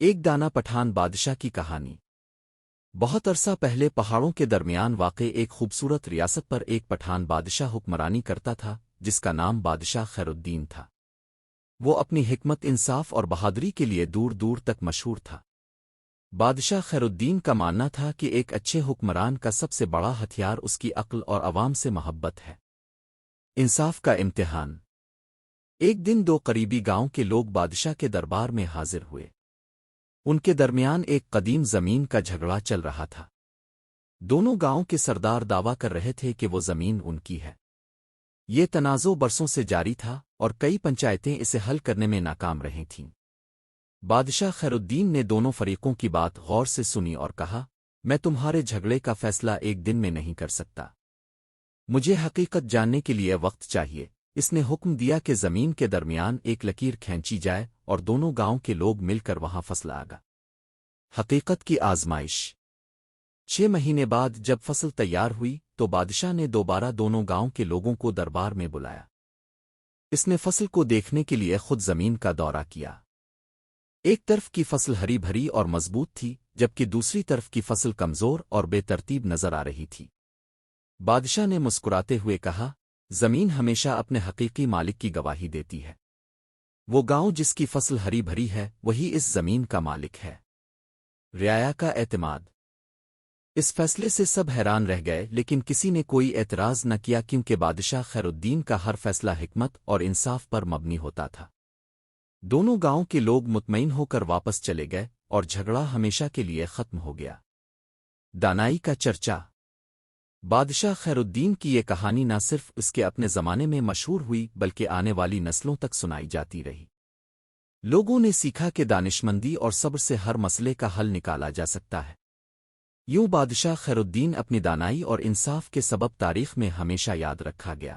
ایک دانا پٹھان بادشاہ کی کہانی۔ بہت عرصہ پہلے پہاڑوں کے درمیان واقع ایک خوبصورت ریاست پر ایک پٹھان بادشاہ حکمرانی کرتا تھا جس کا نام بادشاہ خیر الدین تھا۔ وہ اپنی حکمت، انصاف اور بہادری کے لیے دور دور تک مشہور تھا۔ بادشاہ خیر الدین کا ماننا تھا کہ ایک اچھے حکمران کا سب سے بڑا ہتھیار اس کی عقل اور عوام سے محبت ہے۔ انصاف کا امتحان۔ ایک دن دو قریبی گاؤں کے لوگ بادشاہ کے دربار میں حاضر ہوئے۔ ان کے درمیان ایک قدیم زمین کا جھگڑا چل رہا تھا۔ دونوں گاؤں کے سردار دعویٰ کر رہے تھے کہ وہ زمین ان کی ہے۔ یہ تنازع برسوں سے جاری تھا اور کئی پنچایتیں اسے حل کرنے میں ناکام رہی تھیں۔ بادشاہ خیر الدین نے دونوں فریقوں کی بات غور سے سنی اور کہا، میں تمہارے جھگڑے کا فیصلہ ایک دن میں نہیں کر سکتا۔ مجھے حقیقت جاننے کے لیے وقت چاہیے۔ اس نے حکم دیا کہ زمین کے درمیان ایک لکیر کھینچی جائے اور دونوں گاؤں کے لوگ مل کر وہاں فصل آگا۔ حقیقت کی آزمائش۔ 6 مہینے بعد جب فصل تیار ہوئی تو بادشاہ نے دوبارہ دونوں گاؤں کے لوگوں کو دربار میں بلایا۔ اس نے فصل کو دیکھنے کے لیے خود زمین کا دورہ کیا۔ ایک طرف کی فصل ہری بھری اور مضبوط تھی جبکہ دوسری طرف کی فصل کمزور اور بے ترتیب نظر آ رہی تھی۔ بادشاہ نے مسکراتے ہوئے کہا، زمین ہمیشہ اپنے حقیقی مالک کی گواہی دیتی ہے۔ وہ گاؤں جس کی فصل ہری بھری ہے وہی اس زمین کا مالک ہے۔ رعایا کا اعتماد۔ اس فیصلے سے سب حیران رہ گئے لیکن کسی نے کوئی اعتراض نہ کیا کیونکہ بادشاہ خیر الدین کا ہر فیصلہ حکمت اور انصاف پر مبنی ہوتا تھا۔ دونوں گاؤں کے لوگ مطمئن ہو کر واپس چلے گئے اور جھگڑا ہمیشہ کے لیے ختم ہو گیا۔ دانائی کا چرچا۔ بادشاہ خیر الدین کی یہ کہانی نہ صرف اس کے اپنے زمانے میں مشہور ہوئی بلکہ آنے والی نسلوں تک سنائی جاتی رہی۔ لوگوں نے سیکھا کہ دانشمندی اور صبر سے ہر مسئلے کا حل نکالا جا سکتا ہے۔ یوں بادشاہ خیر الدین اپنی دانائی اور انصاف کے سبب تاریخ میں ہمیشہ یاد رکھا گیا۔